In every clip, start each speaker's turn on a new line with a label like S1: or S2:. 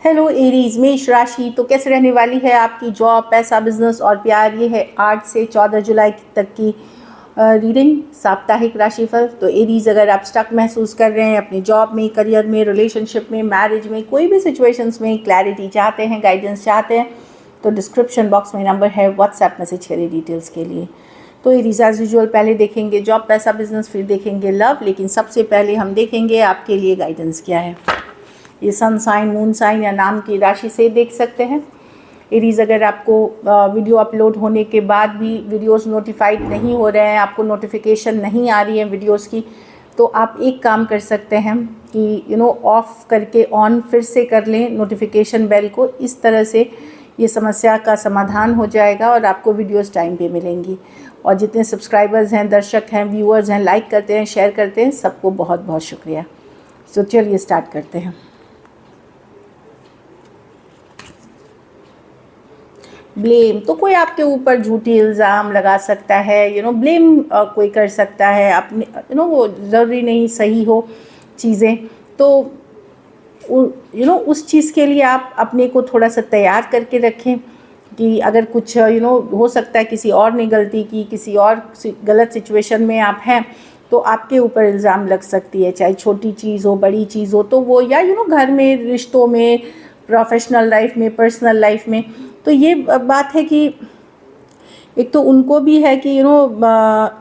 S1: Hello Aries, मेष राशि। तो कैसे रहने वाली है आपकी जॉब, पैसा, बिजनेस और प्यार। ये है 8 से 14 जुलाई तक की रीडिंग, साप्ताहिक राशिफल। तो एरीज, अगर आप स्टक महसूस कर रहे हैं अपनी जॉब में, करियर में, रिलेशनशिप में, मैरिज में, कोई भी सिचुएशंस में क्लैरिटी चाहते हैं, गाइडेंस चाहते हैं, तो डिस्क्रिप्शन बॉक्स में नंबर है, व्हाट्सएप मैसेज करिए डिटेल्स के लिए। तो एरीज एज यूजुअल पहले देखेंगे जॉब, पैसा, बिजनेस, फिर देखेंगे लव, लेकिन सबसे पहले हम देखेंगे आपके लिए गाइडेंस क्या है। ये सन साइन, मून साइन या नाम की राशि से देख सकते हैं। एरीज, अगर आपको वीडियो अपलोड होने के बाद भी वीडियोस नोटिफाइड नहीं हो रहे हैं, आपको नोटिफिकेशन नहीं आ रही है वीडियोस की, तो आप एक काम कर सकते हैं कि ऑफ करके ऑन फिर से कर लें नोटिफिकेशन बेल को। इस तरह से ये समस्या का समाधान हो जाएगा और आपको वीडियोस टाइम पे मिलेंगी। और जितने सब्सक्राइबर्स हैं, दर्शक हैं, व्यूअर्स हैं, लाइक करते हैं, शेयर करते हैं, सबको बहुत बहुत शुक्रिया। तो चलिए स्टार्ट करते हैं। ब्लेम, तो कोई आपके ऊपर झूठी इल्ज़ाम लगा सकता है, ब्लेम कोई कर सकता है अपने, वो ज़रूरी नहीं सही हो चीज़ें। तो उस चीज़ के लिए आप अपने को थोड़ा सा तैयार करके रखें कि अगर कुछ हो सकता है किसी और ने गलती की, किसी और गलत सिचुएशन में आप हैं, तो आपके ऊपर इल्ज़ाम लग सकती है, चाहे छोटी चीज़ हो, बड़ी चीज़ हो। तो वो या घर में, रिश्तों में, प्रोफेशनल लाइफ में, पर्सनल लाइफ में। तो ये बात है कि एक तो उनको भी है कि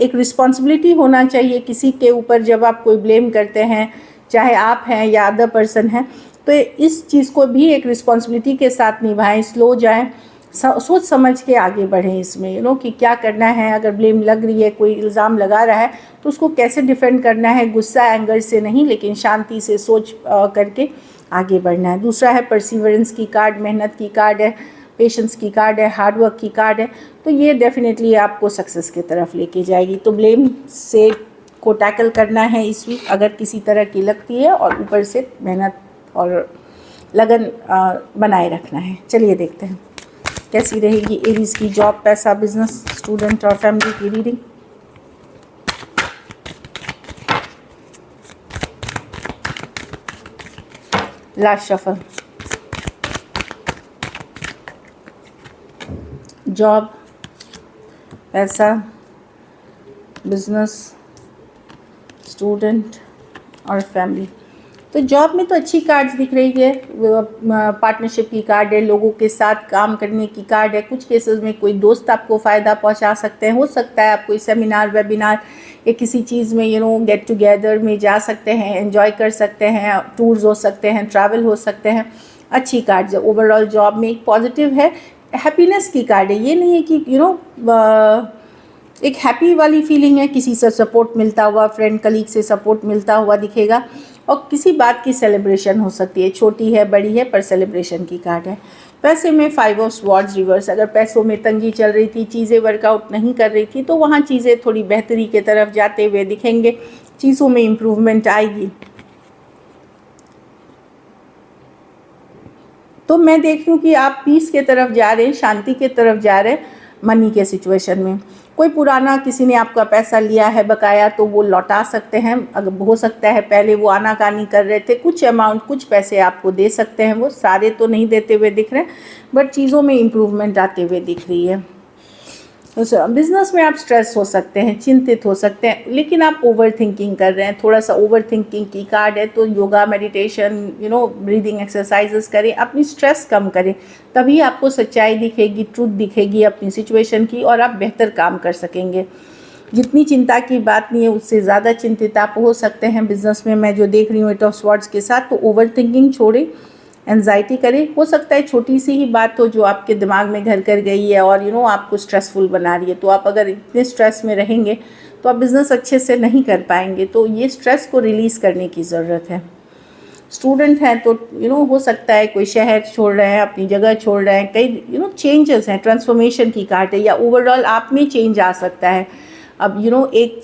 S1: एक रिस्पॉन्सिबिलिटी होना चाहिए किसी के ऊपर जब आप कोई ब्लेम करते हैं, चाहे आप हैं या अदर पर्सन हैं। तो इस चीज़ को भी एक रिस्पॉन्सिबिलिटी के साथ निभाएं, स्लो जाएं, सोच समझ के आगे बढ़ें इसमें, कि क्या करना है। अगर ब्लेम लग रही है, कोई इल्ज़ाम लगा रहा है, तो उसको कैसे डिफेंड करना है, गुस्सा एंगर से नहीं, लेकिन शांति से सोच करके आगे बढ़ना है। दूसरा है परसिवरेंस की कार्ड, मेहनत की कार्ड है, पेशेंस की कार्ड है, हार्डवर्क की कार्ड है। तो ये डेफिनेटली आपको सक्सेस की तरफ लेके जाएगी। तो ब्लेम से को टैकल करना है इस वीक अगर किसी तरह की लगती है, और ऊपर से मेहनत और लगन बनाए रखना है। चलिए देखते हैं कैसी रहेगी एरीज की जॉब, पैसा, बिजनेस, स्टूडेंट और फैमिली की रीडिंग। Last shuffle. जॉब, पैसा, बिजनेस, स्टूडेंट और फैमिली। तो जॉब में तो अच्छी कार्ड्स दिख रही है, पार्टनरशिप की कार्ड है, लोगों के साथ काम करने की कार्ड है। कुछ केसेस में कोई दोस्त आपको फ़ायदा पहुंचा सकते हैं, हो सकता है आप कोई सेमिनार, वेबिनार या किसी चीज़ में गेट टुगेदर में जा सकते हैं, एंजॉय कर सकते हैं, टूर्स हो सकते हैं, ट्रैवल हो सकते हैं। अच्छी कार्ड्स है। ओवरऑल जॉब में एक पॉजिटिव है, हैप्पीनेस की कार्ड है। ये नहीं है कि एक हैप्पी वाली फीलिंग है, किसी से सपोर्ट मिलता हुआ, फ्रेंड कलीग से सपोर्ट मिलता हुआ दिखेगा, और किसी बात की सेलिब्रेशन हो सकती है, छोटी है बड़ी है, पर सेलिब्रेशन की कार्ड है। पैसे में 5 ऑफ स्वॉर्ड्स रिवर्स, अगर पैसों में तंगी चल रही थी, चीज़ें वर्कआउट नहीं कर रही थी, तो वहाँ चीज़ें थोड़ी बेहतरी की तरफ जाते हुए दिखेंगे, चीज़ों में इम्प्रूवमेंट आएगी। तो मैं देख रही हूँ कि आप पीस के तरफ जा रहे हैं, शांति के तरफ जा रहे हैं मनी के सिचुएशन में। कोई पुराना किसी ने आपका पैसा लिया है बकाया, तो वो लौटा सकते हैं। अगर हो सकता है पहले वो आनाकानी कर रहे थे, कुछ अमाउंट, कुछ पैसे आपको दे सकते हैं, वो सारे तो नहीं देते हुए दिख रहे हैं, बट चीज़ों में इम्प्रूवमेंट आते हुए दिख रही है। तो बिज़नेस में आप स्ट्रेस हो सकते हैं, चिंतित हो सकते हैं, लेकिन आप ओवर थिंकिंग कर रहे हैं, थोड़ा सा ओवर थिंकिंग की कार्ड है। तो योगा, मेडिटेशन, ब्रीदिंग एक्सरसाइजेस करें, अपनी स्ट्रेस कम करें, तभी आपको सच्चाई दिखेगी, ट्रूथ दिखेगी अपनी सिचुएशन की, और आप बेहतर काम कर सकेंगे। जितनी चिंता की बात नहीं है, उससे ज़्यादा चिंतित आप हो सकते हैं बिज़नेस में। मैं जो देख रही हूँ 8 ऑफ स्वॉर्ड्स के साथ, तो ओवर थिंकिंग छोड़ें, एंजाइटी करें। हो सकता है छोटी सी ही बात हो जो आपके दिमाग में घर कर गई है और आपको स्ट्रेसफुल बना रही है। तो आप अगर इतने स्ट्रेस में रहेंगे तो आप बिज़नेस अच्छे से नहीं कर पाएंगे। तो ये स्ट्रेस को रिलीज़ करने की ज़रूरत है। स्टूडेंट हैं तो हो सकता है कोई शहर छोड़ रहे हैं, अपनी जगह छोड़ रहे हैं, कई चेंजेस हैं, ट्रांसफॉर्मेशन की कार्ड है, या ओवरऑल आप में चेंज आ सकता है। अब एक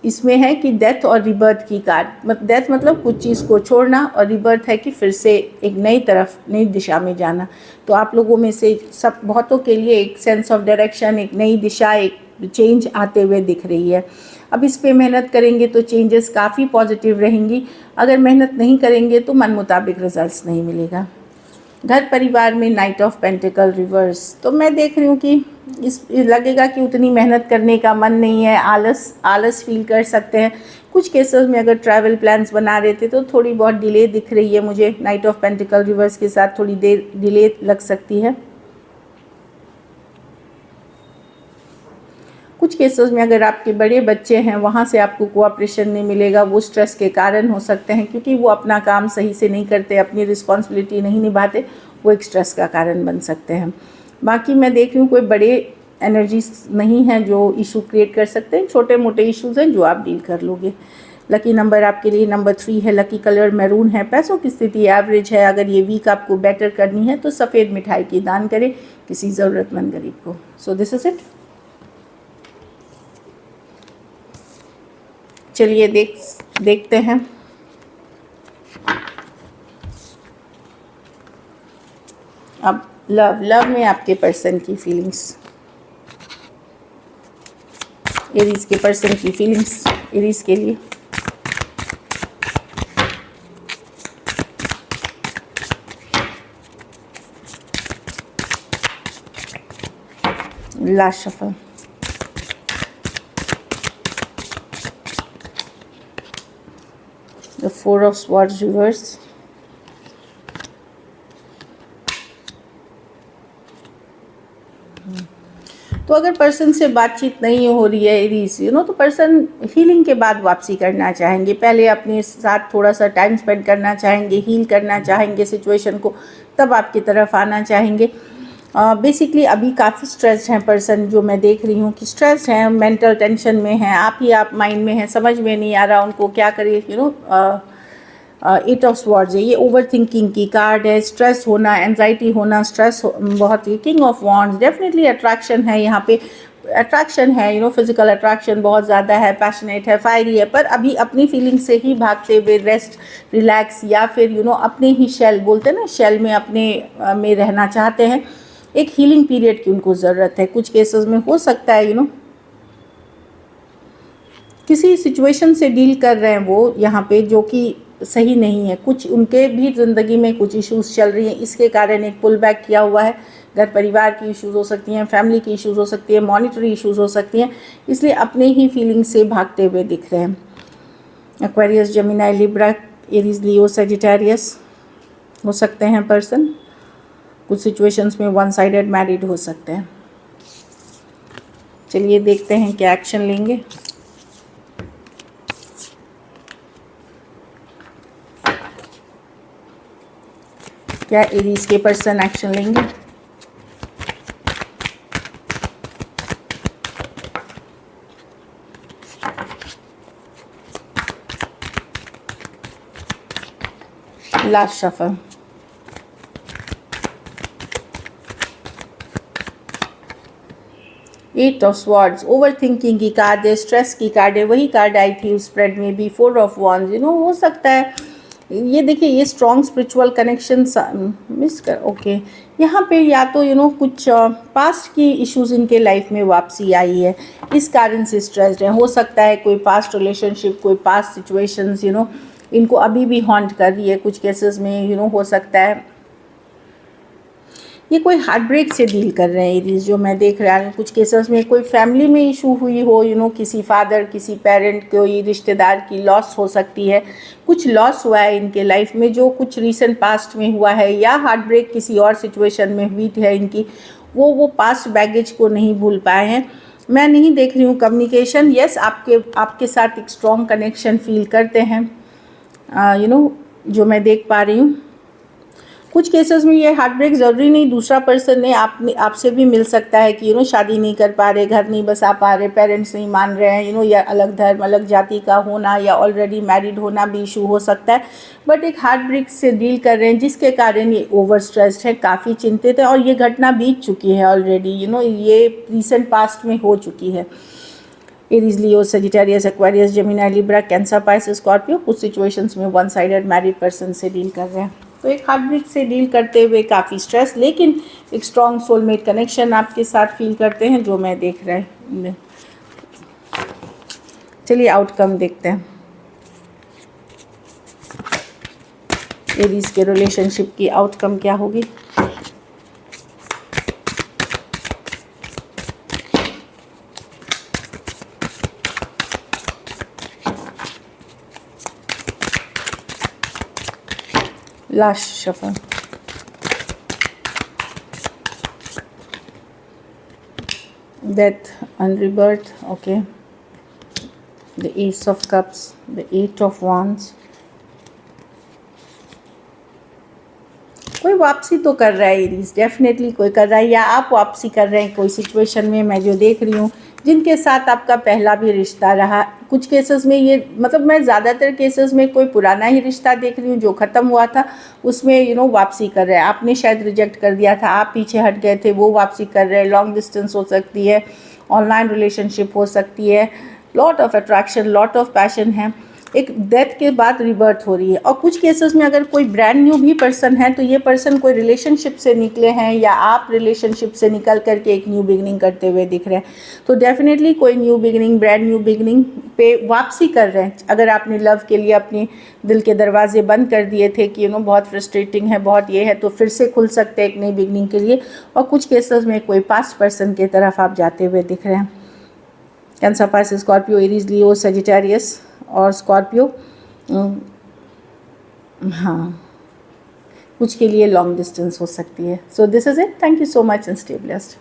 S1: इसमें है कि डेथ और रिबर्थ की कार्ड, डेथ मतलब कुछ चीज़ को छोड़ना, और रिबर्थ है कि फिर से एक नई तरफ, नई दिशा में जाना। तो आप लोगों में से सब बहुतों के लिए एक सेंस ऑफ डायरेक्शन, एक नई दिशा, एक चेंज आते हुए दिख रही है। अब इस पे मेहनत करेंगे तो चेंजेस काफ़ी पॉजिटिव रहेंगी। अगर मेहनत नहीं करेंगे तो मन मुताबिक रिजल्ट्स नहीं मिलेगा। घर परिवार में नाइट ऑफ पेंटिकल रिवर्स, तो मैं देख रही हूँ कि इस लगेगा कि उतनी मेहनत करने का मन नहीं है, आलस फील कर सकते हैं। कुछ केसेस में अगर ट्रैवल प्लान्स बना रहे थे तो थोड़ी बहुत डिले दिख रही है मुझे। नाइट ऑफ पेंटिकल रिवर्स के साथ थोड़ी देर डिले लग सकती है। कुछ केसेस में अगर आपके बड़े बच्चे हैं वहाँ से आपको कोऑपरेशन नहीं मिलेगा, वो स्ट्रेस के कारण हो सकते हैं, क्योंकि वो अपना काम सही से नहीं करते, अपनी रिस्पॉन्सिबिलिटी नहीं निभाते, वो एक स्ट्रेस का कारण बन सकते हैं। बाकी मैं देख रही हूँ कोई बड़े एनर्जीज नहीं हैं जो इशू क्रिएट कर सकते हैं, छोटे मोटे इश्यूज़ हैं जो आप डील कर लोगे। लकी नंबर आपके लिए नंबर 3 है, लकी कलर मैरून है। पैसों की स्थिति एवरेज है। अगर ये वीक आपको बेटर करनी है तो सफ़ेद मिठाई की दान करें किसी ज़रूरतमंद गरीब को। So this is it. चलिए देखते हैं। अब लव में आपके पर्सन की फीलिंग्स, एरीज के पर्सन की फीलिंग्स एरीज के लिए। Last shuffle. The 4 of Swords reverse, तो अगर पर्सन से बातचीत नहीं हो रही है एरीज, तो पर्सन हीलिंग के बाद वापसी करना चाहेंगे। पहले अपने साथ थोड़ा सा टाइम स्पेंड करना चाहेंगे, हील करना चाहेंगे सिचुएशन को, तब आपकी तरफ आना चाहेंगे। बेसिकली अभी काफ़ी स्ट्रेस्ड हैं पर्सन, जो मैं देख रही हूँ कि स्ट्रेस्ड हैं, मेंटल टेंशन में हैं, आप माइंड में हैं, समझ में नहीं आ रहा उनको क्या करें। 8 ऑफ स्वॉर्ड्स है, ये ओवर थिंकिंग की कार्ड है। स्ट्रेस होना, एंजाइटी होना, स्ट्रेस बहुत ही। King of wands, definitely attraction है यहाँ पे, अट्रैक्शन है, फिजिकल अट्रैक्शन बहुत ज़्यादा है, पैशनेट है, फायरी है, पर अभी अपनी फीलिंग से ही भागते हुए रेस्ट, रिलैक्स, या फिर अपने ही शेल बोलते हैं ना, शेल में अपने में रहना चाहते हैं। एक हीलिंग पीरियड की उनको ज़रूरत है। कुछ केसेस में हो सकता है किसी सिचुएशन से डील कर रहे हैं वो यहाँ पे, जो कि सही नहीं है। कुछ उनके भी ज़िंदगी में कुछ इश्यूज चल रही हैं, इसके कारण एक पुल बैक किया हुआ है। घर परिवार की इश्यूज हो सकती हैं, फैमिली की इश्यूज हो सकती है, मॉनिटरी इश्यूज हो सकती हैं, इसलिए अपने ही फीलिंग से भागते हुए दिख रहे हैं। Aquarius, Gemini, Libra, Aries, Leo, Sagittarius हो सकते हैं पर्सन। कुछ सिचुएशंस में वन साइडेड मैरिड हो सकते हैं। चलिए देखते हैं क्या एक्शन लेंगे। क्या एरीज के पर्सन एक्शन लेंगे? Last shuffle. Eight of swords, over thinking की कार्ड है, स्ट्रेस की कार्ड है, वही कार्ड आई थी उस स्प्रेड में भी। 4 ऑफ वॉन्ड्स, हो सकता है ये देखिए, ये स्ट्रॉन्ग स्पिरिचुअल कनेक्शन मिस कर ओके यहाँ पे, या तो कुछ पास्ट की इश्यूज इनके लाइफ में वापसी आई है, इस कारण से स्ट्रेस्ड है। हो सकता है कोई पास्ट रिलेशनशिप, कोई पास्ट सिचुएशंस इनको अभी भी हॉन्ट कर रही है। कुछ केसेस में हो सकता है ये कोई हार्ट ब्रेक से डील कर रहे हैं एरीज, जो मैं देख रहा हूँ। कुछ केसेस में कोई फैमिली में इशू हुई हो, किसी फादर, किसी पेरेंट, कोई रिश्तेदार की लॉस हो सकती है। कुछ लॉस हुआ है इनके लाइफ में, जो कुछ रीसेंट पास्ट में हुआ है, या हार्ट ब्रेक किसी और सिचुएशन में हुई है इनकी, वो पास्ट बैगेज को नहीं भूल पाए हैं। मैं नहीं देख रही हूँ कम्युनिकेशन। यस, आपके साथ एक स्ट्रॉन्ग कनेक्शन फील करते हैं, जो मैं देख पा रही हूँ। कुछ केसेस में ये हार्ट ब्रेक ज़रूरी नहीं दूसरा पर्सन ने आपसे भी मिल सकता है कि शादी नहीं कर पा रहे, घर नहीं बसा पा रहे, पेरेंट्स नहीं मान रहे हैं, या अलग धर्म, अलग जाति का होना, या ऑलरेडी मैरिड होना भी इशू हो सकता है। बट एक हार्ट ब्रेक से डील कर रहे हैं, जिसके कारण ये ओवर स्ट्रेस्ड है, काफ़ी चिंतित है, और ये घटना बीत चुकी है ऑलरेडी, ये रिसेंट पास्ट में हो चुकी है। Aries, Leo, Sagittarius, Aquarius, Gemini, Libra, Cancer, Pisces, Scorpio कुछ सिचुएशंस में वन साइडेड मैरिड पर्सन से डील कर रहे हैं। तो एक हार्ट ब्रेक से डील करते हुए काफ़ी स्ट्रेस, लेकिन एक स्ट्रॉन्ग सोलमेट कनेक्शन आपके साथ फील करते हैं, जो मैं देख रहे हैं। चलिए आउटकम देखते हैं। एरीज के रिलेशनशिप की आउटकम क्या होगी। Last shuffle, death and rebirth, okay, the ace of cups, the 8 of wands। कोई वापसी तो कर रहा है एरीज, डेफिनेटली कोई कर रहा है, या आप वापसी कर रहे हैं कोई सिचुएशन में। मैं जो देख रही हूँ जिनके साथ आपका पहला भी रिश्ता रहा, कुछ केसेस में ये मतलब मैं ज़्यादातर केसेस में कोई पुराना ही रिश्ता देख रही हूँ जो ख़त्म हुआ था, उसमें वापसी कर रहे हैं। आपने शायद रिजेक्ट कर दिया था, आप पीछे हट गए थे, वो वापसी कर रहे हैं। लॉन्ग डिस्टेंस हो सकती है, ऑनलाइन रिलेशनशिप हो सकती है, lot of attraction, lot of passion है। एक डेथ के बाद रिबर्थ हो रही है। और कुछ केसेस में अगर कोई ब्रांड न्यू भी पर्सन है तो ये पर्सन कोई रिलेशनशिप से निकले हैं, या आप रिलेशनशिप से निकल करके एक न्यू बिगनिंग करते हुए दिख रहे हैं। तो डेफिनेटली कोई new beginning, brand new beginning पे वापसी कर रहे हैं। अगर आपने लव के लिए अपने दिल के दरवाजे बंद कर दिए थे कि बहुत फ्रस्ट्रेटिंग है, बहुत ये है, तो फिर से खुल सकते हैं एक नई बिगनिंग के लिए। और कुछ केसेस में कोई पास्ट पर्सन की तरफ आप जाते हुए दिख रहे हैं। Cancer, Pisces, Scorpio, Aries, Leo, Sagittarius और स्कॉर्पियो। हाँ, कुछ के लिए लॉन्ग डिस्टेंस हो सकती है। So this is it. Thank you so much and stay blessed.